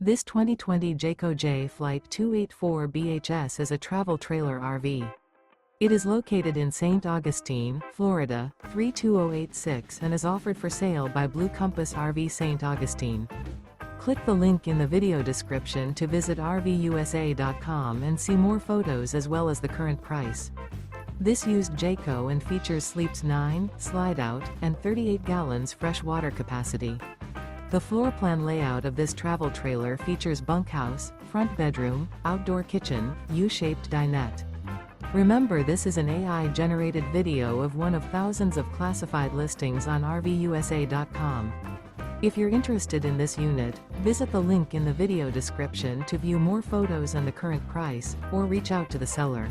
This 2020 Jayco Jay Flight 284 BHS is a travel trailer RV. It is located in St. Augustine, Florida, 32086 and is offered for sale by Blue Compass RV St. Augustine. Click the link in the video description to visit RVUSA.com and see more photos as well as the current price. This used Jayco and features sleeps 9, slide-out, and 38 gallons fresh water capacity. The floor plan layout of this travel trailer features bunkhouse, front bedroom, outdoor kitchen, U-shaped dinette. Remember, this is an AI-generated video of one of thousands of classified listings on RVUSA.com. If you're interested in this unit, visit the link in the video description to view more photos and the current price, or reach out to the seller.